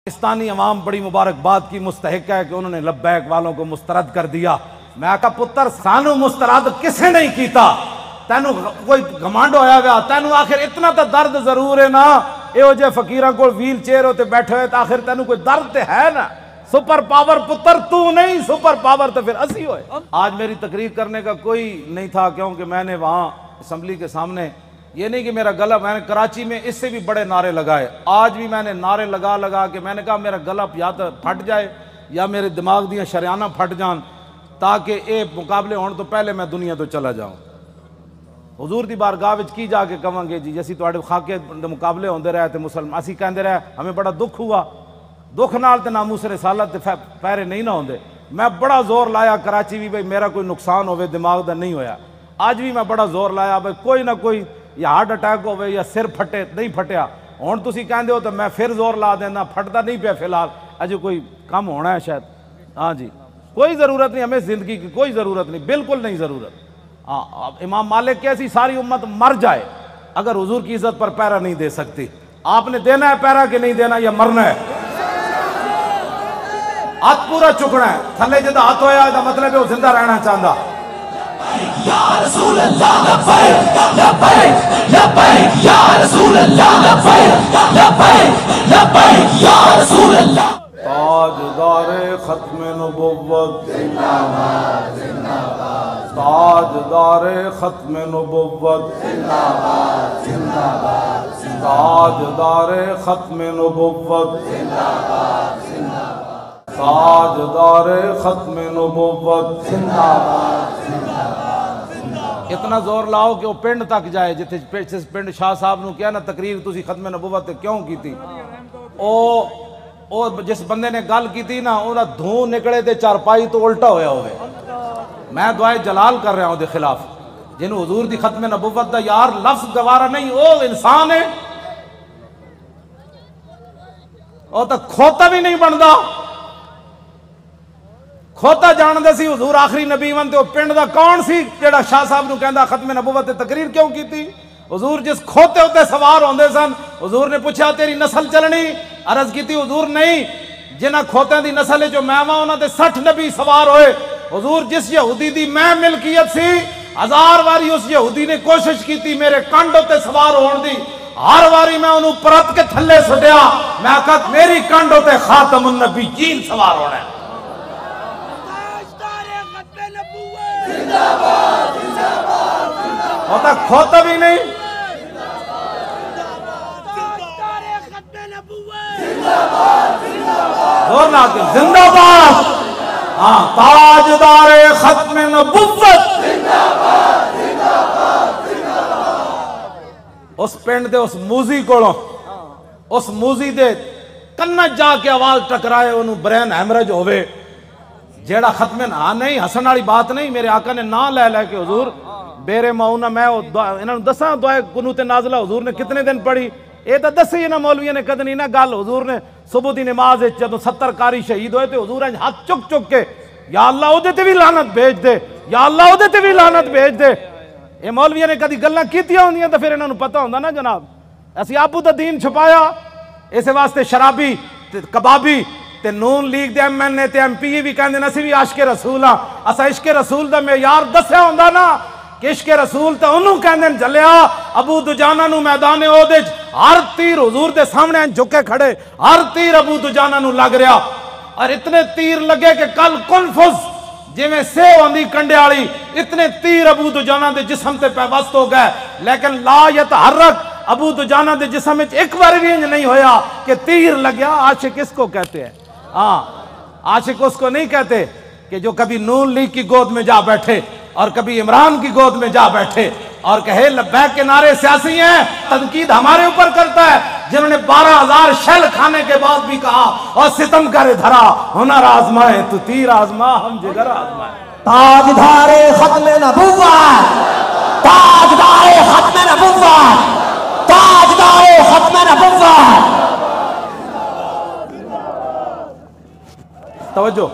پاکستانی عوام بڑی مبارکباد کی مستحق ہے کہ انہوں نے لبیک والوں کو مسترد کر دیا۔ میں کہا پتر سانو مسترد کسے نہیں کیتا، تینو کوئی گھمانڈ ہویا گیا، تینو آخر اتنا تا درد ضرور ہے نا، ایو جے فقیران کو ویل چیئر ہوتے بیٹھے ہوئے تو آخر تینو کوئی درد ہے نا۔ سپر پاور پتر تو نہیں، سپر پاور تو پھر اسی ہوئے۔ آج میری تقریر کرنے کا کوئی نہیں تھا، کیونکہ میں نے وہاں اسمبلی کے سامنے یہ نہیں کہ میرا گلا، میں نے کراچی میں اس سے بھی بڑے نعرے لگائے، آج بھی میں نے نعرے لگا کے میں نے کہا میرا گلا یا تو پھٹ جائے یا میرے دماغ دیاں شریانہ پھٹ جان، تاکہ اے مقابلے ہون تو پہلے میں دنیا تو چلا جاؤں۔ حضور دی بارگاہ وچ کی جا کے کہاں گے جی جیسی تواڈے خاکے دے مقابلے ہوندے رہے تے مسلمان اسی کہندے رہے ہمیں بڑا دکھ ہوا، دکھ نال تے ناموس رسالت تے پیرے نہیں نہ ہوندے۔ میں بڑا زور لایا کراچی بھی بھئی میرا کوئی نقصان ہوئے دماغ دا نہیں ہویا، آج بھی میں بڑا زور لایا بھئی کوئی نہ کوئی یا ہارٹ اٹیک ہوئے یا سر پھٹے، نہیں پھٹیا، ہون تسی کہندے ہو تو میں پھر زور لا دینا، پھٹتا نہیں پیا فی الحال، اجے کوئی کم ہونا ہے شاید۔ ہاں جی کوئی ضرورت نہیں، ہمیں زندگی کی کوئی ضرورت نہیں، بالکل نہیں ضرورت۔ امام مالک کیسی ساری امت مر جائے اگر حضور کی عزت پر پیرا نہیں دے سکتی۔ آپ نے دینا ہے پیرا کہ نہیں دینا، یا مرنا ہے؟ ہاتھ پورا چکنا ہے، تھلے جدہ ہاتھ ہویا ہے مطلب ہے وہ زندہ رہنا چاہتا۔ یا رسول اللہ لبیک لبیک لبیک یا رسول اللہ لبیک لبیک لبیک یا رسول اللہ۔ تاجدار ختم نبوت زندہ باد زندہ باد، تاجدار ختم نبوت زندہ باد زندہ باد، تاجدار ختم نبوت، زندہ باد زندہ باد، تاجدار ختم نبوت۔ زندہ باد۔ اتنا زور لاؤ کہ وہ پنڈ تک جائے، جس پنڈ شاہ صاحب نو کیا نا تقریر تسی ختم نبوت کیوں کی تھی، او جس بندے نے گل کی تھی نا وہ دھوں نکلے تے چارپائی تو الٹا ہویا ہوئے۔ میں دعائے جلال کر رہا ہوں دے خلاف، جنہوں حضور دی ختم نبوت دا یار لفظ گوارا نہیں، او انسان ہے، او تو کھوتا بھی نہیں بندا، کھوتا جان دے سی حضور آخری نبی ون تے وہ پنڈ دا کون سی جڑا شاہ صاحب نو کہندا ختم نبوت تے تقریر کیوں کی تھی؟ حضور جس کھوتے ہوتے سوار ہوندے سن، حضور نے پوچھا تیری نسل چلنی؟ عرض کی تھی حضور نہیں، جنہ کھوتیں دی نسل جو میں وہاں انہاں دے 60 نبی سوار ہوئے۔ حضور جس یہودی دی میں ملکیت سی، 1000 واری اس یہودی نے کوشش کی تھی میرے کانڈ ہوتے سوار ہون دی، ہر واری میں انہوں پرت کے تھلے سٹیا، میں کہا میری کانڈ ہوتے خاتم النبیین سوار ہونا ہے۔ ہوتا کھوتا بھی نہیں، زور نہ آتے زندہ باد، ہاں تاجدار ختم نبوت۔ اس پنڈ دے اس موزی کوڑوں، اس موزی دے کنج جا کے آواز ٹکرائے انہوں برین ہیمرج ہوئے، جیڑا ختم ہاں نہیں ہسن والی بات نہیں، میرے آقا نے نہ لے لے کے حضور بیرے معونہ میں انہوں نے دساں دعائے قنوت نازلہ حضور نے کتنے دن پڑھی، اے تا دسی نا مولویوں نے کدنی نہ گل، حضور نے صبح دی نماز جدوں 70 کاری شہید ہوئے تھے حضور نے ہاتھ چک چک کے یا اللہ او دے تے بھی لعنت بھیج دے، یا اللہ او دے تے بھی لعنت بھیج دے۔ اے مولویوں نے کدی گلاں کیتیاں ہوندیاں تے پھر انہاں نوں پتہ ہوندا نا جناب، اسی ابو دا دین چھپایا، اس واسطے شرابی تے کبابی تے نون لیگ دے ایم این اے تے ایم پی بھی کہندے اسی بھی عاشق رسول ہاں، اسا عشق رسول دا معیار دسیا ہوندا نا کہ عشق رسول تے انہوں کہندے جلیا ابو دجانہ نو میدان احد وچ ہر تیر حضور دے سامنے جھکے کھڑے، ہر تیر ابو دجانہ نو لگ رہا، اور اتنے تیر لگے کہ کل کنفذ جویں سیو آندی کنڈے والی، اتنے تیر ابو دجانہ دے جسم تے پیوست ہو گئے، لیکن لا یتحرک ابو دجانہ دے جسم وچ ایک بار بھی نہیں ہویا کہ تیر لگیا۔ عاشق کس کو کہتے ہیں؟ ہاں عاشق اس کو نہیں کہتے کہ جو کبھی نون لیگ کی گود میں جا بیٹھے اور کبھی عمران کی گود میں جا بیٹھے اور کہے لبیک کے نعرے سیاسی ہیں، تنقید ہمارے اوپر کرتا ہے، جنہوں نے 12,000 شیل کھانے کے بعد بھی کہا اور ستم کرے دھرا ہنر آزمائے تو تیر آزما ہم جگر آزمائے۔ تاجدار ختم نبوت، تاجدار ختم نبوت، تاجدار ختم نبوت۔ توجہ،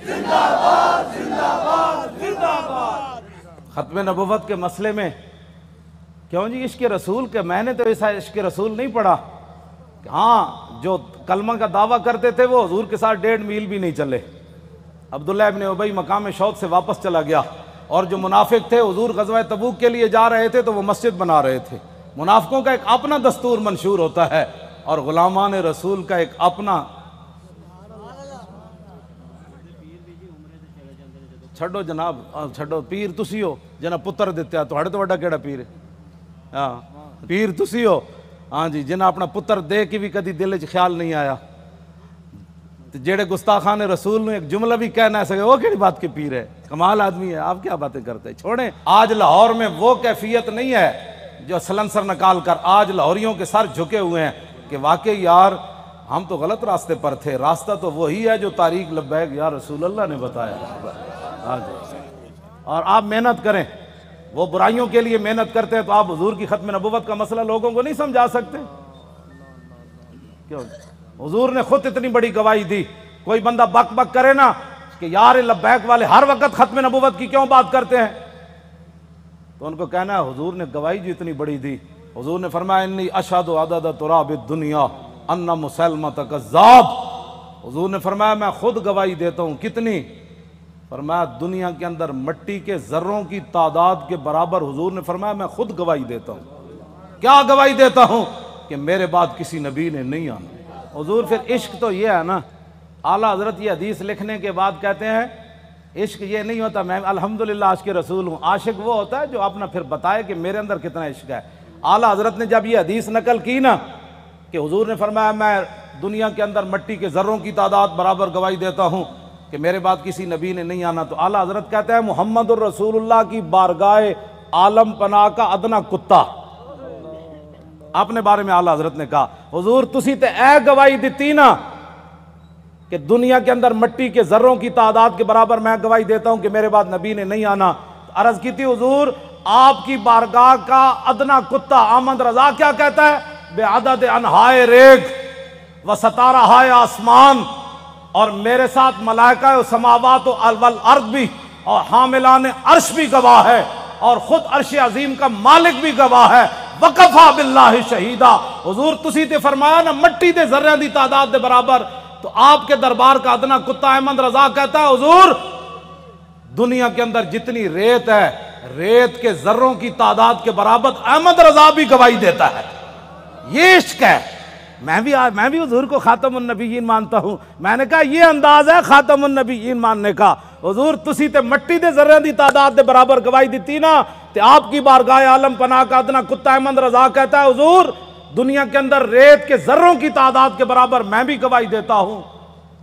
زندہ باد زندہ باد زندہ باد۔ ختم نبوت کے مسئلے میں کیوں جی عشق رسول کے میں نے تو ایسا عشق رسول نہیں پڑھا. ہاں جو کلمہ کا دعویٰ کرتے تھے وہ حضور کے ساتھ 1.5 میل بھی نہیں چلے. عبداللہ ابن ابی مقام شوق سے واپس چلا گیا. اور جو منافق تھے حضور غزوہ تبوک کے لیے جا رہے تھے تو وہ مسجد بنا رہے تھے. منافقوں کا ایک اپنا دستور منشور ہوتا ہے اور غلامان رسول کا ایک اپنا. چھڑو جناب چھڑو پیر تسی ہو جناب پتر دیتے تھوڑے تو وڈا کیڑا پیر ہے. ہاں پیر تسی ہو ہاں جی جنہیں اپنا پتر دے کے بھی کدی دل چ خیال نہیں آیا. جیڑے گستاخان رسول نے ایک جملہ بھی کہنا ہے وہ کیڑی بات کے پیر ہے. کمال آدمی ہے. آپ کیا باتیں کرتے ہیں چھوڑیں. آج لاہور میں وہ کیفیت نہیں ہے جو سلنسر نکال کر آج لاہوریوں کے سر جھکے ہوئے ہیں کہ واقعی یار ہم تو غلط راستے پر تھے. راستہ تو وہی ہے جو طریق لبیک یا رسول اللہ نے بتایا. ہاں جی اور آپ محنت کریں. وہ برائیوں کے لیے محنت کرتے ہیں تو آپ حضور کی ختم نبوت کا مسئلہ لوگوں کو نہیں سمجھا سکتے کیوں؟ حضور نے خود اتنی بڑی گواہی دی. کوئی بندہ بک بک کرے نا کہ یار لبیک والے ہر وقت ختم نبوت کی کیوں بات کرتے ہیں تو ان کو کہنا ہے حضور نے گواہی جو اتنی بڑی دی. حضور نے فرمایا انی اشہد عدد تراب الدنیا ان مسلمۃ کذاب. حضور نے فرمایا میں خود گواہی دیتا ہوں. کتنی؟ فرمایا دنیا کے اندر مٹی کے ذروں کی تعداد کے برابر. حضور نے فرمایا میں خود گواہی دیتا ہوں. کیا گواہی دیتا ہوں؟ کہ میرے بعد کسی نبی نے نہیں آنا. حضور پھر عشق تو یہ ہے نا. اعلیٰ حضرت یہ حدیث لکھنے کے بعد کہتے ہیں عشق یہ نہیں ہوتا میں الحمدللہ عاشق رسول ہوں. عاشق وہ ہوتا ہے جو اپنا پھر بتائے کہ میرے اندر کتنا عشق ہے. اعلیٰ حضرت نے جب یہ حدیث نقل کی نا کہ حضور نے فرمایا میں دنیا کے اندر مٹی کے ذروں کی تعداد برابر گواہی دیتا ہوں کہ میرے بعد کسی نبی نے نہیں آنا, تو اعلیٰ حضرت کہتے ہیں محمد الرسول اللہ کی بارگاہ عالم پناہ کا ادنا کتا. اپنے بارے میں اعلیٰ حضرت نے کہا حضور تسی تے اے گواہی دیتی نا کہ دنیا کے اندر مٹی کے ذروں کی تعداد کے برابر میں گواہی دیتا ہوں کہ میرے بعد نبی نے نہیں آنا. عرض کی تھی حضور آپ کی بارگاہ کا ادنا کتا احمد رضا کیا کہتا ہے؟ بے عدد انہائے ریگ و ستارہائے آسمان, اور میرے ساتھ ملائکہ و سماوات والارض بھی اور حاملان عرش بھی گواہ ہے اور خود عرش عظیم کا مالک بھی گواہ ہے. وکفا باللہ شہیدا. حضور تسی تے فرمایا نا مٹی دے ذریاں دی تعداد دے برابر, تو آپ کے دربار کا ادنا کتا احمد رضا کہتا ہے حضور دنیا کے اندر جتنی ریت ہے ریت کے ذروں کی تعداد کے برابر احمد رضا بھی گواہی دیتا ہے. یہ عشق ہے. میں بھی حضور کو خاتم النبیین مانتا ہوں. میں نے کہا یہ انداز ہے خاتم النبیین ماننے کا. حضور تسی تے مٹی دے ذریاں دی تعداد دے برابر گواہی دیتی نا تے آپ کی بارگاہ عالم پناہ کا ادنا کتا احمد رضا کہتا ہے حضور دنیا کے اندر ریت کے ذروں کی تعداد کے برابر میں بھی گواہی دیتا ہوں.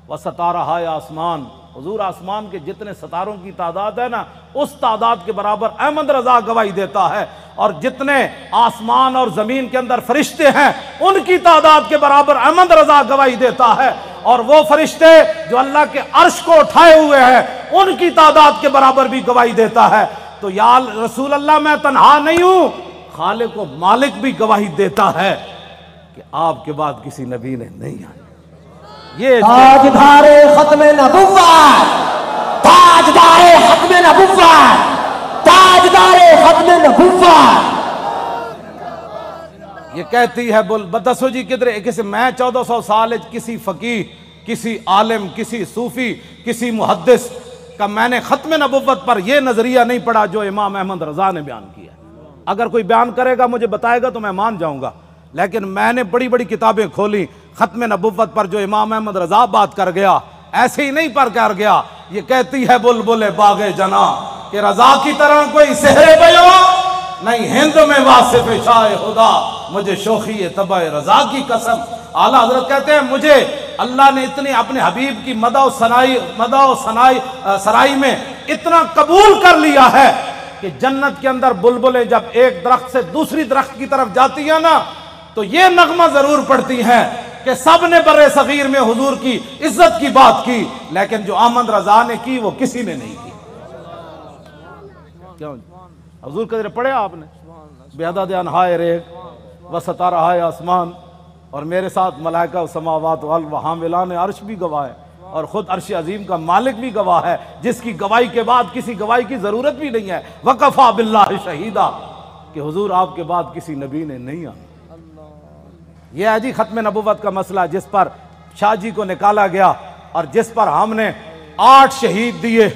وستارہائے آسمان. حضور آسمان کے جتنے ستاروں کی تعداد ہے نا اس تعداد کے برابر احمد رضا گواہی دیتا ہے, اور جتنے آسمان اور زمین کے اندر فرشتے ہیں ان کی تعداد کے برابر احمد رضا گواہی دیتا ہے, اور وہ فرشتے جو اللہ کے عرش کو اٹھائے ہوئے ہیں ان کی تعداد کے برابر بھی گواہی دیتا ہے. تو یا رسول اللہ میں تنہا نہیں ہوں, خالق و مالک بھی گواہی دیتا ہے کہ آپ کے بعد کسی نبی نے نہیں آنا. یہ تاجدار ختم نبوت, تاجدار ختم نبوت, تاجدار ختم نبوت. یہ کہتی ہے بول بتسو جی کدھر کسی میں 1400 سال کسی فقیہ کسی عالم کسی صوفی کسی محدث کا میں نے ختم نبوت پر یہ نظریہ نہیں پڑھا جو امام احمد رضا نے بیان کیا. اگر کوئی بیان کرے گا مجھے بتائے گا تو میں مان جاؤں گا, لیکن میں نے بڑی بڑی کتابیں کھولی ختم نبوت پر جو امام احمد رضا بات کر گیا ایسے ہی نہیں پر کر گیا. یہ کہتی ہے بلبل باغ جنا کہ رضا کی طرح کوئی سحر بیان نہیں ہند میں واصف شاہ خدا, مجھے شوخی طبع رضا کی قسم. اعلیٰ حضرت کہتے ہیں مجھے اللہ نے اتنی اپنے حبیب کی مدح و سرائی میں اتنا قبول کر لیا ہے کہ جنت کے اندر بلبلیں جب ایک درخت سے دوسری درخت کی طرف جاتی ہیں نا تو یہ نغمہ ضرور پڑتی ہیں کہ سب نے برے صغیر میں حضور کی عزت کی بات کی, لیکن جو احمد رضا نے کی وہ کسی نے نہیں کی. کیوں حضور قدر پڑھے آپ نے بے عدد انہائے ریگ و ستارہائے آسمان, اور میرے ساتھ ملائکہ و سماوات و حاملان عرش بھی گواہ ہے. اور خود عرش عظیم کا مالک بھی گواہ ہے، جس کی گواہی کے بعد کسی گواہی کی ضرورت بھی نہیں ہے، وَقَفَا بِاللَّهِ شَهِيدًا، کہ حضور آپ کے بعد کسی نبی نے نہیں آنا۔ یہ ہے جی ختم نبوت کا مسئلہ، جس پر شاہ جی کو نکالا گیا اور جس پر ہم نے 8 شہید دیے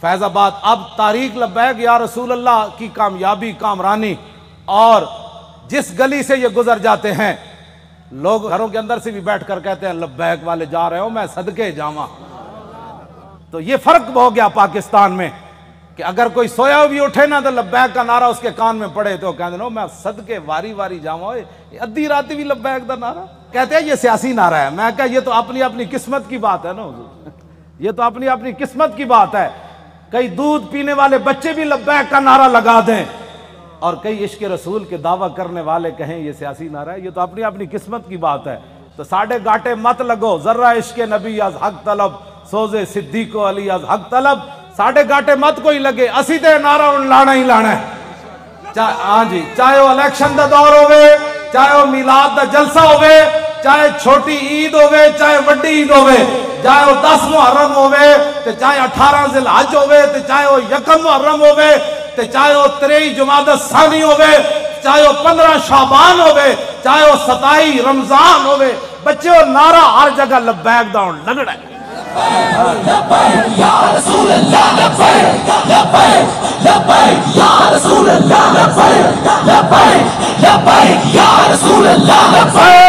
فیض آباد۔ اب تاریخ لبیک یا رسول اللہ کی کامیابی کامرانی، اور جس گلی سے یہ گزر جاتے ہیں لوگ گھروں کے اندر سے بھی بیٹھ کر کہتے ہیں لبیک والے جا رہے ہو، میں صدقے جاواں۔ تو یہ فرق ہو گیا پاکستان میں کہ اگر کوئی سویا بھی اٹھے نا تو لبیک کا نعرہ اس کے کان میں پڑے تو کہتے ہیں میں صدقے واری واری جاواں، ادھی راتی بھی لبیک دا نعرہ کہتے ہیں یہ سیاسی نعرہ ہے۔ میں کہا یہ تو اپنی اپنی قسمت کی بات ہے نا حضور، یہ تو اپنی اپنی قسمت کی بات ہے۔ کئی دودھ پینے والے بچے بھی لبیک کا نعرہ لگا دیں اور کئی عشق رسول کے دعویٰ کرنے والے کہیں یہ سیاسی نعرہ ہے، یہ تو اپنی اپنی قسمت کی بات ہے۔ تو ساڑھے گاٹے مت لگو، ذرہ عشق نبی از حق طلب، سوزے صدیق و علی از حق طلب، ساڑھے گاٹے مت کوئی لگے، اسی تے نعرہ ان لانا ہی لانا ہے۔ ہاں جی، چاہے وہ الیکشن دا دور ہوئے، چاہے وہ میلاد دا جلسہ ہوئے، چاہے چھوٹی عید ہوئے چاہے وڈی عید ہوئے، چاہے وہ 10 محرم ہوئے تے چاہے 18 ذی الحج ہوئے تے چاہے وہ 1 محرم ہوئے تے چاہے وہ 23 جمادی الثانی ہوئے، چاہے وہ 15 شعبان ہوئے، چاہے وہ 27 رمضان ہوئے، بچے وہ نعرہ ہر جگہ لبیک دا لگڑا ہے۔ لبیک یا رسول اللہ، لبیک لبیک لبیک یا رسول اللہ، لبیک لبیک لبیک یا رسول اللہ، لبیک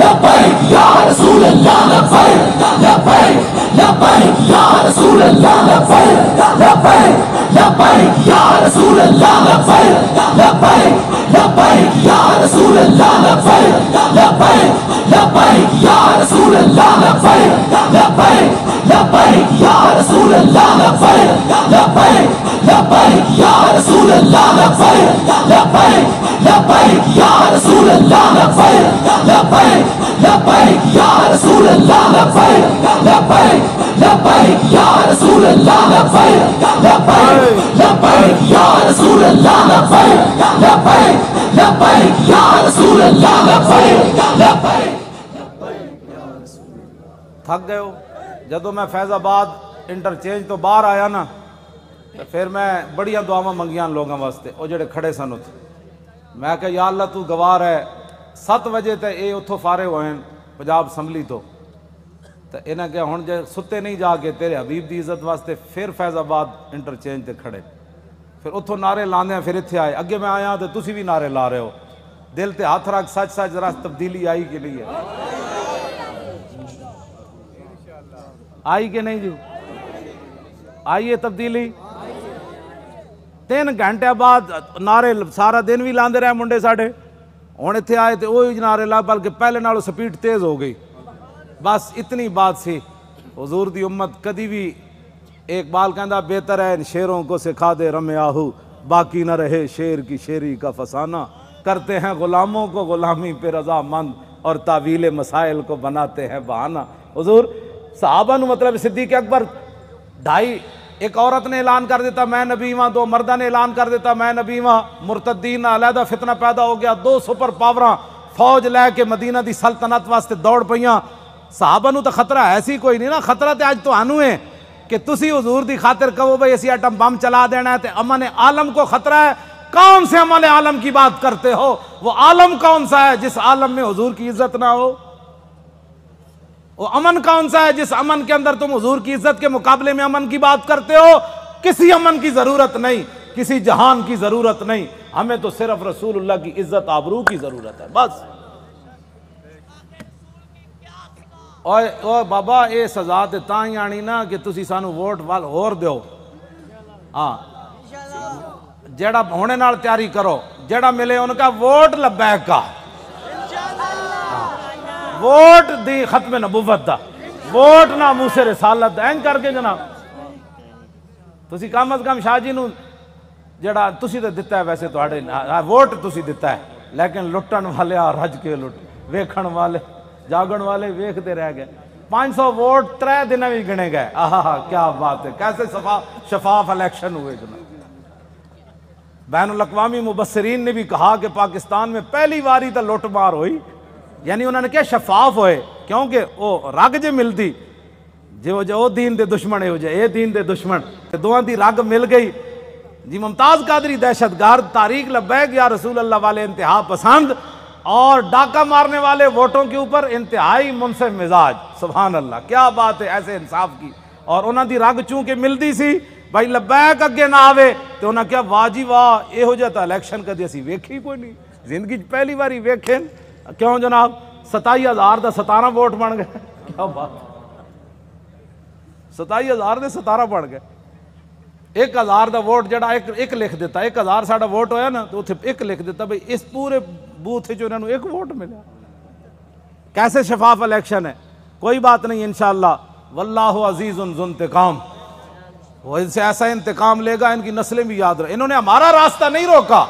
لبیک یا رسول اللہ، لبیک لبیک لبیک یا رسول اللہ، لبیک لبیک لبیک یا رسول اللہ، لبیک لبیک لبیک یا رسول اللہ، لبیک لبیک لبیک یا رسول اللہ، لبیک لبیک لبیک یا رسول اللہ، لبیک لبیک لبیک یا رسول اللہ، لبیک لبیک لبیک یا رسول اللہ، لبیک لبیک لبیک یا رسول اللہ، لبیک لبیک لبیک یا رسول اللہ، لبیک لبیک لبیک یا رسول اللہ، لبیک لبیک لبیک یا رسول اللہ، لبیک لبیک۔ تھک گئے ہو؟ جدو میں فیض آباد انٹرچینج تو باہر آیا نا تو پھر میں بڑیاں دعاواں منگیاں لوگاں واسطے، وہ جڑے کھڑے سن اتھے، میں کہا یا اللہ تو گوار ہے، 7 بجے تے اے اتھو فارغ ہوئے پنجاب اسمبلی تو انہیں کہ ہن جے ستے نہیں جا کے تیرے حبیب دی عزت واسطے پھر فیض آباد انٹرچینج تے کھڑے، پھر اتھو نعرے لاندے ہیں، پھر اتھے آئے، اگے میں آیا تو تسی بھی نعرے لا رہے ہو، دل تے ہاتھ رکھ، سچ سچ ذرا تبدیلی آئی کے لیے آئی کہ نہیں جو آئیے تبدیلی؟ 3 گھنٹے بعد نعرے سارا دن بھی لاندے رہے منڈے ساڑھے، ہن اتھے آئے تے وہی نعرے لا، بلکہ پہلے نالوں سپیڈ تیز ہو گئی۔ بس اتنی بات سی، حضور دی امت کدی بھی، ایک بال کہندا بہتر ہے ان شیروں کو سکھا دے رم آہو، باقی نہ رہے شیر کی شیری کا فسانہ، کرتے ہیں غلاموں کو غلامی پہ رضا مند اور تعویل مسائل کو بناتے ہیں بہانہ۔ حضور صحابہ نو مطلب صدیق اکبر 2.5، ایک عورت نے اعلان کر دیتا میں نبی ہاں، 2 مردہ نے اعلان کر دیتا میں نبی ہاں، مرتدین علیحدہ فتنہ پیدا ہو گیا، 2 سپر پاوراں فوج لے کے مدینہ دی سلطنت واسطے دوڑ پئیاں۔ صحابہ نو تو خطرہ ایسی کوئی نہیں نا، خطرہ تے آج تو آنو ہے کہ تسی حضور دی خاطر کہو بھئی اسی ایٹم بم چلا دینا ہے تے امن عالم کو خطرہ ہے۔ کون سے امن عالم کی بات کرتے ہو؟ وہ عالم کون سا ہے جس عالم میں حضور کی عزت نہ ہو؟ وہ امن کون سا ہے جس امن کے اندر تم حضور کی عزت کے مقابلے میں امن کی بات کرتے ہو؟ کسی امن کی ضرورت نہیں، کسی جہان کی ضرورت نہیں، ہمیں تو صرف رسول اللہ کی عزت آبرو کی ضرورت ہے بس۔ اوہ بابا اے سزا تے تاں ہی آنی نا کہ تسی سانو ووٹ وال ہور دیو، ہاں جیڑا ہونے نال تیاری کرو، جیڑا ملے ان کا ووٹ لبیک کا، ووٹ دی ختم نبوت دا، ووٹ ناموس رسالت دا، این کر کے جناب تسی کم از کم شاہ جی نو جیڑا تسی تے دتا ہے، ویسے تواڈے ووٹ تسی دتا ہے، لیکن لٹن والے رج کے لٹ، ویکھن والے جاگن والے ویکھتے رہ گئے۔ 500 ووٹ 3 دن میں گنے گئے، آہا کیا بات ہے، کیسے شفاف الیکشن ہوئے جناب۔ بین الاقوامی مبصرین نے بھی کہا کہ پاکستان میں پہلی باری تو لوٹ مار ہوئی، یعنی انہوں نے کیا شفاف ہوئے، کیونکہ وہ رگ جے ملتی جو دین دے دشمن ہے ہو جائے، اے دین دے دشمن تے دوہاں دی رگ مل گئی جی۔ ممتاز قادری دہشت گرد، طارق لبیک یا رسول اللہ والے انتہا پسند، اور ڈاکہ مارنے والے ووٹوں کے اوپر انتہائی منصف مزاج۔ سبحان اللہ، کیا بات ہے ایسے انصاف کی۔ اور انہاں دی رگ چونکہ ملتی سی، بھائی لبیک اگے نہ آوے تو انہاں کیا واہ جی واہ، یہ ہو جاتا الیکشن کدی اسی ویکھی کوئی نہیں، زندگی پہلی باری ویکھیں۔ کیوں جناب 27,000 دا 17 ووٹ بن گئے، کیا بات، 27,000 دے 17 بن گئے۔ 1,000 دا ووٹ جڑا ایک لکھ دیتا، 1,000 ساڑا ووٹ ہویا نا تو اتھے ایک لکھ دیتا، بھئی اس پورے بوتھ جو انہوں نے ایک ووٹ ملا۔ کیسے شفاف الیکشن ہے، کوئی بات نہیں انشاءاللہ، واللہ عزیز ذو انتقام، وہ ان سے ایسا انتقام لے گا ان کی نسلیں بھی یاد رہے۔ انہوں نے ہمارا راستہ نہیں روکا،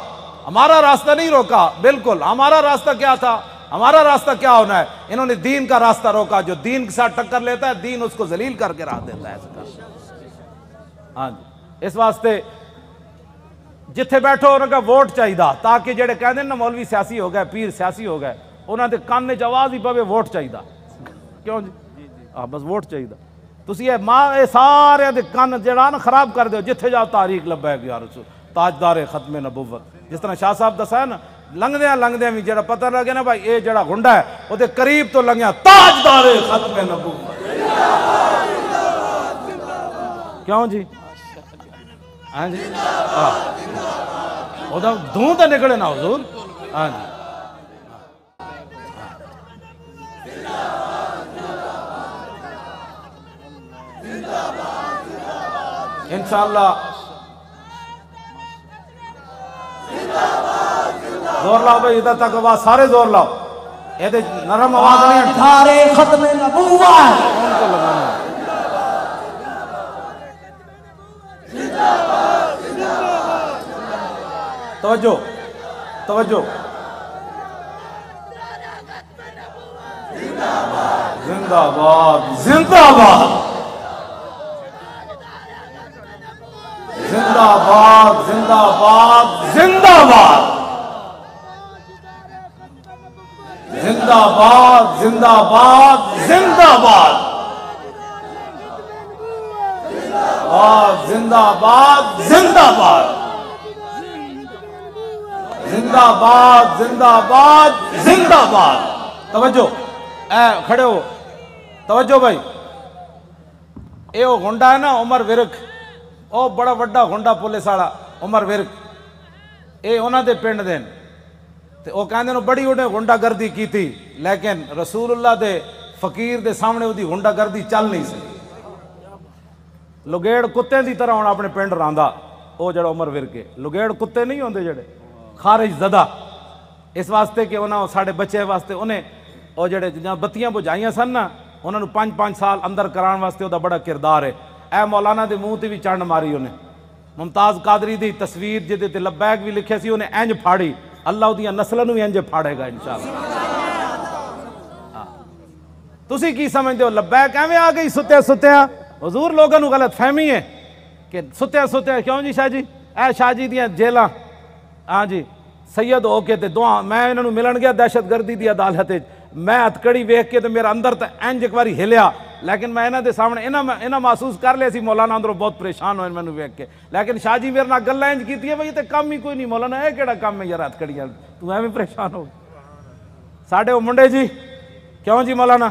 ہمارا راستہ نہیں روکا، بالکل ہمارا راستہ کیا تھا، ہمارا راستہ کیا ہونا ہے، انہوں نے دین کا راستہ روکا۔ جو دین کے ساتھ ٹکر لیتا ہے دین اس کو ذلیل کر کے رکھ دیتا ہے۔ ہاں جی، اس واسطے جتھے بیٹھو انہوں کا ووٹ چاہیے تاکہ جڑے کہتے ہیں نا مولوی سیاسی ہو گئے، پیر سیاسی ہو گئے، انہوں نے کان چ آواز ہی پوے ووٹ چاہیے۔ کیوں جی؟ ہاں بس ووٹ چاہیے۔ تسی یہ سارے دے کان جڑا نا خراب کر دیو، جتھے جاؤ طارق لبیک یا رسول، تاجدار ختم نبوت، جس طرح شاہ صاحب دسا ہے نا، لنگدیاں بھی جڑا پتہ لگے نا بھائی اے جڑا گنڈا ہے وہ دے قریب تو لنگیا تاجدار ختم نبوت۔ کیوں جی؟ ہاں جی، وہ دھوں تے نکلے نا حضور۔ ہاں جی، انشاءاللہ زور لاؤ بھائی، ادھر تک آواز سارے زور لاؤ، یہ دے نرم آواز نہیں ہے، تاجدار ختم نبوت، کون کو لگانا ہے؟ توجہ توجہ، زندہ باد زندہ باد زندہ باد زندہ باد زندہ باد زندہ باد زندہ باد زندہ باد زندہ باد زندہ باد زندہ باد زندہ باد زندہ باد۔ توجہ، اے کھڑے ہو، توجہ بھائی، اے وہ گنڈا ہے نا عمر ورک، او بڑا وڈا گنڈا پولیس والا عمر ورک، اے انہاں دے پنڈ دین تے او کہندے نو بڑی انہیں گنڈا گردی کی تھی، لیکن رسول اللہ دے فقیر دے سامنے وہ دی گنڈا گردی چل نہیں سکی۔ لگیڑ کتے دی طرح ہونا اپنے پنڈ راندا، او جڑا عمر ورک ہے، لگیڑ کتے نہیں ہوندے جڑے خارج زدہ، اس واسطے کہ انہاں ساڑھے بچے واسطے انہیں او جڑے جہاں بتیاں بجھائیاں سن نا، انہوں نے 5 سال اندر کران واسطے وہ دا بڑا کردار ہے۔ اے مولانا دے منہ تے بھی چڑھ ماری انہیں، ممتاز قادری دی تصویر جدے تے لبیک بھی لکھے سی انہیں انج پھاڑی، اللہ دیاں نسلوں بھی انج پھاڑے گا انشاءاللہ۔ تسی کی سمجھتے ہو لبیک ایویں آ گئی ستیاں؟ حضور لوگوں نو غلط فہمی ہے کہ ستیاں کیوں جی شاہ جی، اے شاہ جی دیاں جیلاں، ہاں جی سید ہو کے تے دعا، میں انہوں نے ملن گیا دہشت گردی دی عدالت، میں ہتکڑی ویکھ کے تے میرا اندر تے انج ایک باری ہلیا، لیکن میں انہاں دے سامنے انہاں محسوس کر لیا سی مولانا اندروں بہت پریشان ہوئے میں ویکھ کے، لیکن شاہ جی میرے نال گلاں انج کیتی ہے بھئی تے کم ہی کوئی نہیں مولانا، اے کیڑا کم ہے یار ہتکڑیاں، تو ایویں پریشان ہو ساڈے او منڈے جی، کیوں جی مولانا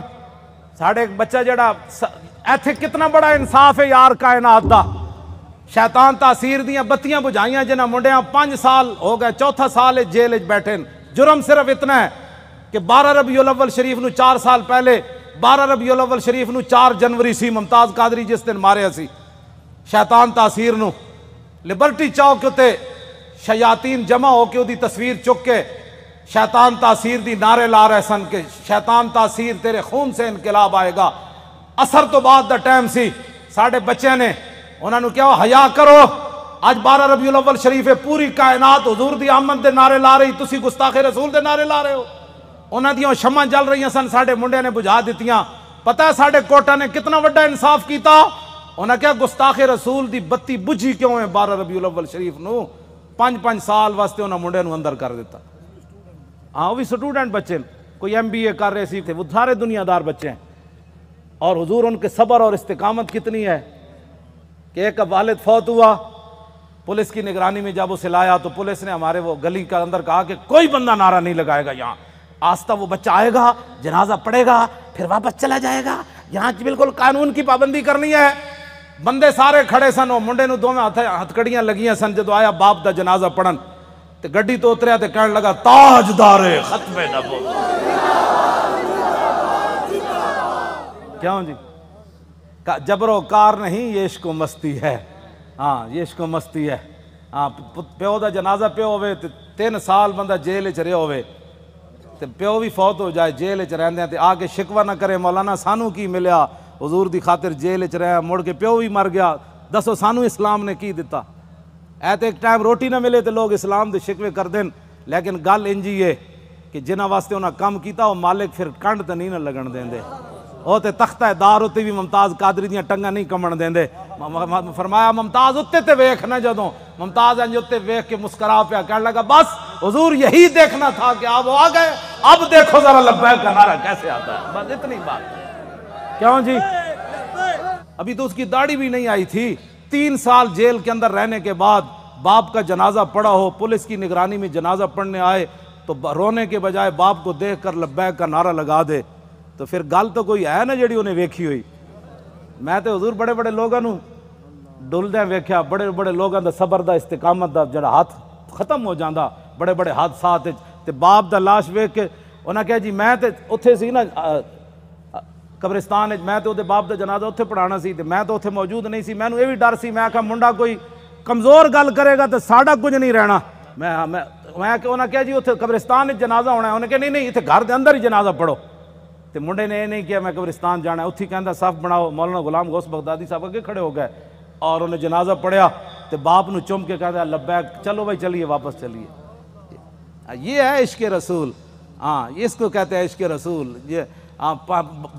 ساڈے ایک بچہ جڑا ایتھے کتنا بڑا انصاف ہے یار کائنات دا، شیطان تاثیر دیاں بتیاں بجھائیاں جنہاں منڈیاں 5 سال ہو گئے، 4تھا سال جیل وچ بیٹھے، جرم صرف اتنا ہے کہ 12 ربیع الاول شریف نو 4 سال پہلے 12 ربیع الاول شریف نو 4 جنوری سی ممتاز قادری جس دن ماریا سی، شیطان تاثیر نو لبرٹی چوک تے شیاطین جمع ہو کے دی تصویر چک کے شیطان تاثیر دی نعرے لا رہے سن کہ شیطان تاثیر تیرے خون سے انقلاب آئے گا۔ اثر تو بعد دا ٹائم سی، ساڑھے بچے نے انہوں نے کیا حیا کرو، آج 12 ربیع الاول شریف ہے، پوری کائنات حضور دی آمد دے نعرے لا رہی، تسی گستاخ رسول دے نعرے لا رہے ہو۔ انہاں دیاں شمع جل رہی سن، ساڑھے منڈے نے بجھا دیتیاں۔ پتہ ہے ساڑھے کوٹا نے کتنا وڈا انصاف کیتا، انہاں کیا گستاخ رسول دی بتی بجھی کیوں ہے 12 ربیع الاول شریف نو 5 سال واسطے انہاں منڈے نو اندر کر دیتا۔ ہاں وہ بھی سٹوڈنٹ بچے کوئی MBA کر رہے سی تھے، وہ سارے دنیا دار بچے ہیں. اور حضور ان کے صبر اور استقامت کتنی ہے کہ ایک والد فوت ہوا، پولیس کی نگرانی میں جب اسے لایا تو پولیس نے ہمارے وہ گلی کا اندر کہا کہ کوئی بندہ نعرہ نہیں لگائے گا یہاں. آستہ وہ بچہ آئے گا، جنازہ پڑے گا، پھر واپس چلا جائے گا. یہاں بالکل قانون کی پابندی کرنی ہے. بندے سارے کھڑے سن، وہ منڈے نو دو میں ہتھکڑیاں لگیاں سن. جدو آیا باپ دا جنازہ پڑھن تے گڈی تو اتریا تے کہنے لگا تاجدار ختم نبوت. کیوں جی؟ جبر و کار نہیں، یہ عشق و مستی ہے. ہاں یہ عشق و مستی ہے. ہاں پیو دا جنازہ پیو ہوئے تے 3 سال بندہ جیل چ رہے ہوئے تے پیو بھی فوت ہو جائے جیل چ رہندے تے آ کے شکوہ نہ کرے مولانا سانو کی ملیا، حضور دی خاطر جیل چ رہا، مڑ کے پیو بھی مر گیا، دسو سانو اسلام نے کی دیتا؟ ایت ایک ٹائم روٹی نہ ملے تے لوگ اسلام دے شکوے کر دین. لیکن گل انجی ہے کہ جنہاں واسطے انہاں کم کیتا وہ مالک پھر کنڈ تے نہیں نہ لگن دیندے. وہ تے تختہ دار اتے بھی ممتاز قادری دیاں ٹنگاں نہیں کمن دیندے. فرمایا ممتاز اتے تے ویکھ نہ، جدوں ممتاز انج اتے ویکھ کے مسکرا پیا کہنے لگا بس حضور یہی دیکھنا تھا کہ آپ آ گئے، اب دیکھو ذرا لبیک کا نعرہ کیسے آتا ہے. بس اتنی بات. کیوں جی؟ ابھی تو اس کی داڑھی بھی نہیں آئی تھی. 3 سال جیل کے اندر رہنے کے بعد باپ کا جنازہ پڑا ہو، پولیس کی نگرانی میں جنازہ پڑھنے آئے تو رونے کے بجائے باپ کو دیکھ کر لبیک کا نعرہ لگا دے تو پھر گل تو کوئی ہے نا جڑی انہیں ویکھی ہوئی. میں تو حضور بڑے بڑے لوگوں ڈلدے ویکھیا، بڑے بڑے لوگوں دا صبر دا استقامت دا جڑا ہاتھ ختم ہو جاندہ بڑے بڑے حادثات تے باپ دا لاش ویکھ کے انہاں کہا جی میں تے اتھے سی نا قبرستان میں تو باپ دا جنازہ اتھے پڑھانا سی تے میں تو اتھے موجود نہیں سی. میں نو یہ بھی ڈر سی، میں کہا منڈا کوئی کمزور گل کرے گا تو ساڈا کچھ نہیں رہنا. میں انہاں کہا جی اتھے قبرستان جنازہ ہونا ہے. انہیں کہا نہیں اتھے گھر دے اندر ہی جنازہ پڑھو. تے منڈے نے یہ نہیں کیا میں قبرستان جانا ہے. اتھی کہندا صف بناؤ. مولانا غلام غوث بغدادی صاحب اگے کھڑے ہو گئے اور انہیں جنازہ پڑھیا تے باپ نو چم کے کہتا لبیک چلو بھائی چلیے واپس چلیے. یہ ہے عشق رسول. ہاں اس کو کہتے ہیں عشق رسول. یہ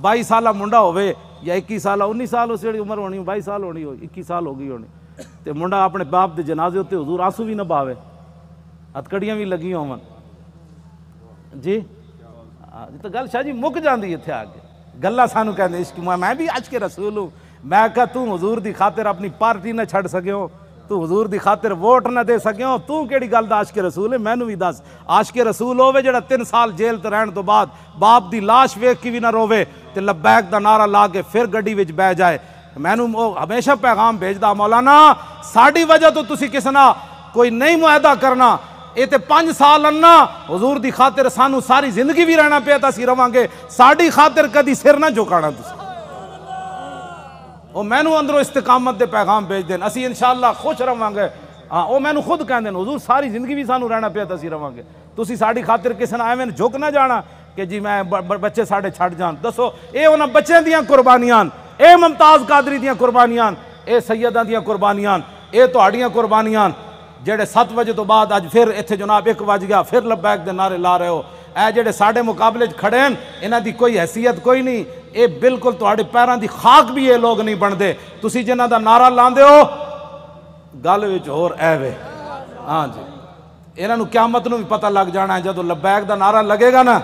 22 سالہ منڈا ہوئے یا 21 سالہ 19 سال اس جڑی عمر ہونی 22 سال ہونی ہو 21 سال ہو گئی ہونی تے منڈا اپنے باپ دے جنازے ہوتے حضور آنسو بھی نہ باوے، ہتکڑیاں بھی لگی ہون. جی تو گل شاہ جی مک جاندی اتھے آ کے گلا سانو کہندے عشق. میں بھی عشق رسول ہوں. میں کہا تو حضور دی خاطر اپنی پارٹی نہ چھڑ سکے ہو، تو حضور دی خاطر ووٹ نہ دے سکے ہو، تو کیڑی گل دا عاشق رسول ہے؟ مینوں بھی دس. عاشق رسول ہوے جڑا 3 سال جیل تے رہن تو بعد باپ دی لاش ویکھ کے بھی نہ روے تے لبیک دا نعرہ لا کے پھر گڈی وچ بہ جائے. مینوں ہمیشہ پیغام بھیجدا مولانا ساڈی وجہ تو تسی کس نہ کوئی نہیں معاہدہ کرنا. یہ تے 5 سال انا حضور دی خاطر سانو ساری زندگی بھی رہنا پیا تا سی رواں گے. ساڈی خاطر کدی سر نہ جھکانا تسی. وہ مینوں اندروں استقامت دے پیغام بھیج دین، اسی انشاءاللہ خوش رواں گے. ہاں وہ مینوں خود کہندے حضور ساری زندگی بھی سانو رہنا پیا تے سی رواں گے. تسی ساڈی خاطر کسے نہ ایویں جھک نہ جانا کہ جی میں بچے ساڈے چھڈ جان. دسو اے انہاں بچیاں دیاں قربانیاں، اے ممتاز قادری دیاں قربانیاں، اے سیداں دیاں قربانیاں، اے تہاڈیاں قربانیاں جڑے 7 بجے تو بعد اج پھر ایتھے جناب 1 بج گیا پھر لبیک دے نعرے لا رہے ہو. اے جڑے ساڈے مقابلے کھڑے ہیں انہاں دی کوئی حیثیت کوئی نہیں. اے بالکل تہاڈے پیراں دی خاک بھی یہ لوگ نہیں بندے. تسی جنہاں دا نعرہ لاندے ہو گل وچ ہور اے وے. ہاں جی انہاں نو قیامت نو بھی پتہ لگ جانا ہے. جدوں لبیک دا نعرہ لگے گا نا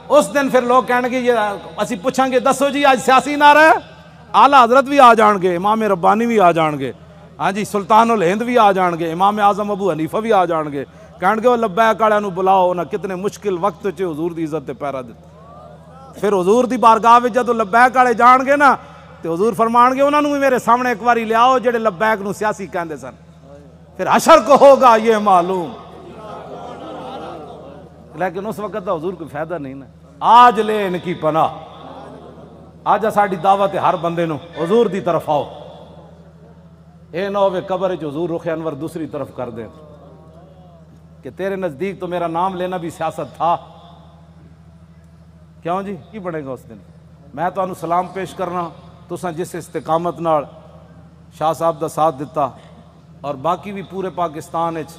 اس دن پھر لوگ کہن گے یہ اسی پوچھاں گے دسو جی آج سیاسی نعرہ ہے؟ اعلیٰ حضرت بھی آ جان گے، امام ربانی بھی آ جان گے، ہاں جی سلطان الہند بھی آ جان گے، امام اعظم ابو حنیفہ بھی آ جان گے. کہن گے وہ لبیک والے نو بلاؤ انہاں کتنے مشکل وقت چ حضور دی عزت تے پیرا دتا. پھر حضور دی بارگاہ وچ جدوں لبیک والے جان گے نا تے حضور فرمان گے انہاں نو بھی میرے سامنے ایک واری لیاؤ جڑے لبیک نو سیاسی کہندے سن. پھر حشر کو ہوگا یہ معلوم. لیکن اس وقت دا حضور کوئی فائدہ نہیں نا. آج لے ان کی پناہ. آج ساڈی دعوت ہے ہر بندے نو حضور دی طرف آؤ. اے نہ ہوئے قبر وچ حضور رخ انور دوسری طرف کر دیں کہ تیرے نزدیک تو میرا نام لینا بھی سیاست تھا. کیوں جی کی بنے گا اس دن؟ میں تو انہوں سلام پیش کرنا تساں جس استقامت نال شاہ صاحب دا ساتھ دیتا اور باقی بھی پورے پاکستان وچ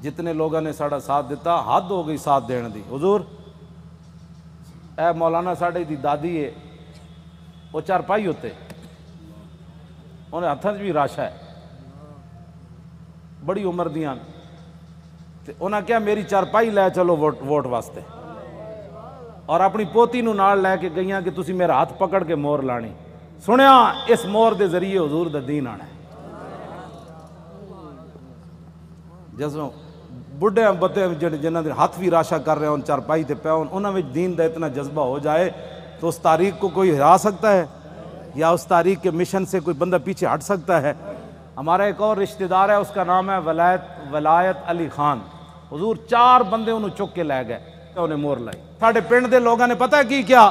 جتنے لوگوں نے ساڑا ساتھ دیتا حد ہو گئی ساتھ دین دی. حضور اے مولانا ساڑے دی دادی ہے وہ چارپائی ہوتے انہیں ہتھاں بھی راشا ہے بڑی عمر دیاں تے انہاں کیا میری چارپائی لے چلو ووٹ واسطے. اور اپنی پوتی نو نال لے کے گئیاں کہ تسی میرا ہاتھ پکڑ کے مور لانی. سنیا اس مور دے ذریعے حضور دا دین آنا ہے. جسوں بڑھے بتے جنہاں دے ہاتھ بھی راشا کر رہے ہوں چارپائی تے پے ہون انہاں وچ دین دا اتنا جذبہ ہو جائے تو اس تاریخ کو کوئی ہرا سکتا ہے یا اس تاریخ کے مشن سے کوئی بندہ پیچھے ہٹ سکتا ہے؟ ہمارا ایک اور رشتہ دار ہے، اس کا نام ہے ولایت علی خان. حضور 4 بندے انہوں چک کے لے گئے، انہیں مور لائی. ساڑھے پنڈ دے لوگاں نے پتہ کی کیا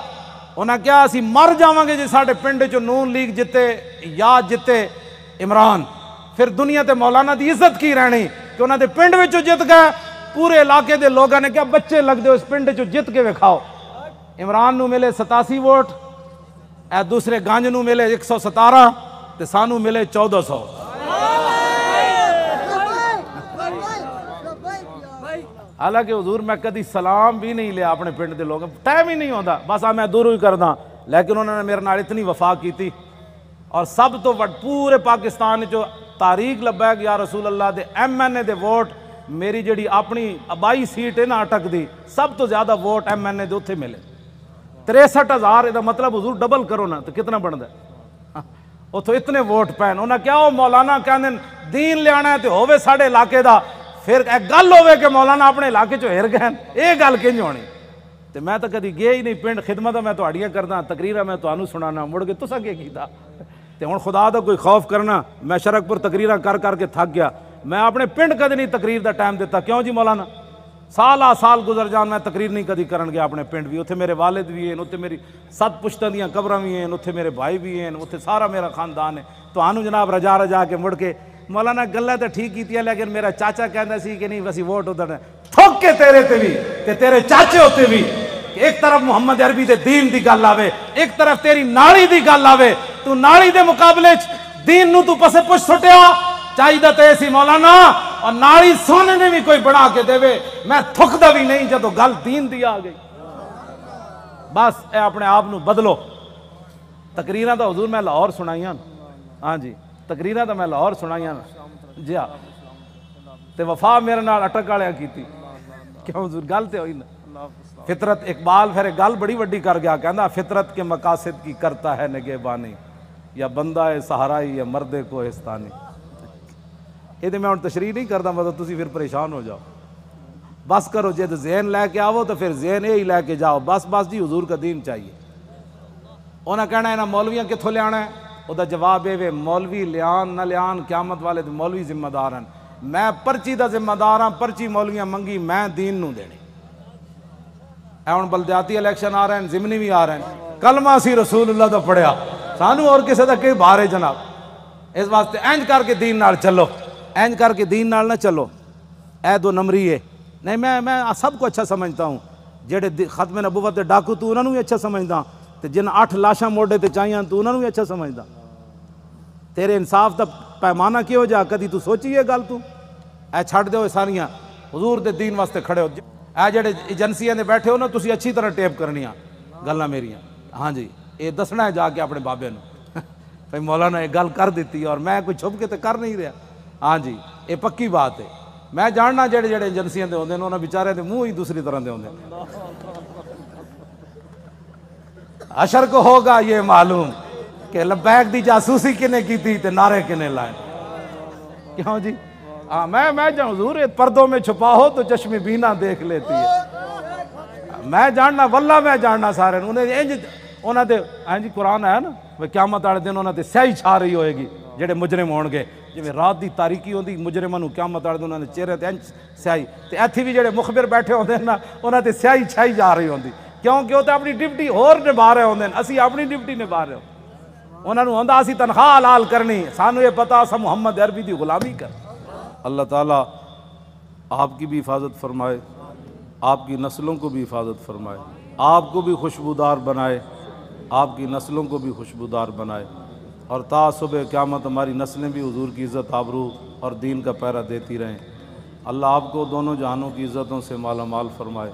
انہاں کیا اسی مر جاواں گے جی ساڑھے پنڈ چو نون لیگ جتے یا جتے عمران، پھر دنیا تے مولانا دی عزت کی رہنی کہ انہاں دے پنڈ وچوں جت گئے. پورے علاقے دے لوگاں نے کیا بچے لگ دے اس پنڈ چو جت کے وکھاؤ. عمران نو ملے 87 ووٹ، اے دوسرے گانج نو ملے 117 تے سانو ملے 1400. حالانکہ حضور میں کدی سلام بھی نہیں لیا اپنے پنڈ دے لوگوں، ٹائم ہی نہیں ہوتا، بس میں دوروں ہی کردا. لیکن انہوں نے میرے نال اتنی وفا کی تھی. اور سب تو پورے پاکستان جو تاریخ لبا کہ یا رسول اللہ دے ایم این اے دے ووٹ میری جڑی اپنی آبائی سیٹ ہے نا اٹک دی، سب تو زیادہ ووٹ ایم این اے دے اتھے ملے 63,000. دا مطلب حضور ڈبل کرو نا تو کتنا بنتا ہے؟ اتھو اتنے ووٹ پین. انہاں کیا وہ مولانا کہندے دین لیانا ہے تے ہووے ساڈے علاقے دا، پھر ایک گل ہوئے کہ مولانا اپنے علاقے چو ہر گئے، یہ گل کنج ہونی؟ تے میں تو کدی گیا ہی نہیں پنڈ. خدمت میں تہاڈیاں کردا، تقریراں میں تانوں سنانا، مڑ کے تساں کی کیتا؟ تے ہن خدا دا کوئی خوف کرنا. میں شرک پور تقریراں کر کے تھک گیا. میں اپنے پنڈ کدی نہیں تقریر دا ٹائم دیتا. کیوں جی مولانا؟ سال گزر جان میں تقریر نہیں کدی کرن گیا اپنے پنڈ بھی. اتھے میرے والد بھی ہیں، اتھے میری 7 پشتاں دیاں قبراں بھی ہیں، اتھے میرے بھائی بھی ہیں، اتھے سارا میرا خاندان ہے. تو آنو جناب رجا کے مڑ کے مولانا گلہ تو ٹھیک کی تھی، لیکن میرا چاچا کہندا سی کہ نہیں وسی ووٹ ادھر تھوک کے تیرے تے بھی تے تیرے چاچے ہوتے بھی. ایک طرف محمد عربی دے دین دی گل آوے، ایک طرف تیری نالی دی گل آوے. تو نالی دے مقابلے دین نو تو پسے پچھ سٹیا چاہیے تے سی مولانا. اور نالی سونے نے بھی کوئی بنا کے دے وے، میں تھکدا بھی نہیں جدو گل دین دی آ گئی. بس اے اپنے آپ نو بدلو. تقریراں تو حضور میں لاہور سنائیاں. ہاں جی تقریراں تو میں لاہور سنائیاں. جی ہاں تے وفا میرے نال اٹک والے کیتی. کیوں حضور گل تے ہوئی نا. فطرت اقبال پھر ایک گل بڑی وڈی کر گیا، کہندا فطرت کے مقاصد کی کرتا ہے نگہبانی، یا بندہ ہے صحرائی یا مرد کوہستانی. یہ میں ہوں تشریح نہیں کرتا، مطلب تسی پھر پریشان ہو جاؤ. بس کرو جد ذہن لے کے آؤ تو پھر ذہن یہی لے کے جاؤ. بس جی حضور کا دین چاہیے. انہیں کہنا ہے نا مولویاں کتوں لیا ہے؟ وہ جواب یہ مولوی لیان نہ لیان قیامت والے تو مولوی ذمہ دار ہیں. میں پرچی دا ذمہ دار ہاں، پرچی مولویاں منگی میں دین نو دینی. اے ہن بلدیاتی الیکشن آ رہے ہیں، ضمنی بھی آ رہے ہیں، کلمہ سی رسول اللہ دا پڑھیا، سانو اور کسی دا کئی بار ہے جناب. اس واسطے اینج کر کے دین نال چلو، اینج کر کے دین نال نہ چلو. اے 2 نمبری ہے نہیں. میں سب کو اچھا سمجھتا ہوں. جڑے ختم نبوت دے ڈاکو تو انہوں بھی اچھا سمجھدا، تے جن 8 لاشاں موڈے تے چاہیاں تو انہوں بھی اچھا سمجھدا. تیرے انصاف دا پیمانہ کی ہو جا کدی تو سوچی ہے گل تو؟ اے چھڑ دیو ساریاں حضور دے دین واسطے کھڑے ہو. اے جڑے ایجنسیاں دے بیٹھے ہو نا تسی اچھی طرح ٹیپ کرنیاں گلاں میریاں. ہاں جی یہ دسنا ہے جا کے اپنے بابے نو بھائی مولانا یہ گل کر دیتی اور میں کوئی چھپ کے تے کر نہیں رہا. ہاں جی یہ پکی بات ہے. میں جاننا جڑے ایجنسیاں دے ہوندے نے انہاں بیچارے دے منہ ہی دوسری طرح دے ہوندے. حشر کو ہوگا یہ معلوم کہ لبیک دی جاسوسی کنے کی تھی تے نعرے کنے لائے. کیوں جی؟ میں جان حضور پردوں میں چھپا ہو تو چشم بینا دیکھ لیتی ہے. میں جاننا واللہ میں جاننا سارے انہاں دے. ہاں جی قرآن ہے نا قیامت والے دن انہاں تے سیاہی چھا رہی ہوئے گی جڑے مجرم ہون گے. جی رات دی تاریکی ہوندی مجرماں نوں قیامت والے دن انہاں دے چہرے تے سیاہی تے ایتھے بھی جڑے مخبر بیٹھے ہوندے نا انہاں تے سیاہی چھائی جا رہی ہوندی. کیونکہ وہ تو اپنی ڈیوٹی ہور نبھا رہے ہوندے، اسی اپنی ڈیوٹی نبھا رہے ہوں. انہاں نوں ہوندا اسی تنخواہ حلال کرنی، سانو یہ پتہ اساں محمد عربی دی غلامی کر. اللہ تعالیٰ آپ کی بھی حفاظت فرمائے، آپ کی نسلوں کو بھی حفاظت فرمائے، آپ کو بھی خوشبودار بنائے، آپ کی نسلوں کو بھی خوشبودار بنائے، اور تا صبح قیامت ہماری نسلیں بھی حضور کی عزت آبرو اور دین کا پہرا دیتی رہیں. اللہ آپ کو دونوں جہانوں کی عزتوں سے مالا مال فرمائے،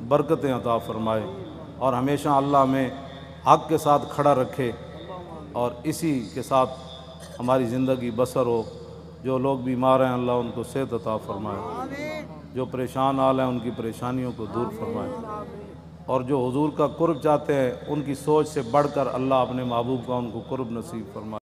برکتیں عطا فرمائے، اور ہمیشہ اللہ میں حق کے ساتھ کھڑا رکھے اور اسی کے ساتھ ہماری زندگی بسر ہو. جو لوگ بیمار ہیں اللہ ان کو صحت عطا فرمائے، جو پریشان حال ہیں ان کی پریشانیوں کو دور فرمائے. اور جو حضور کا قرب چاہتے ہیں ان کی سوچ سے بڑھ کر اللہ اپنے محبوب کا ان کو قرب نصیب فرمائے۔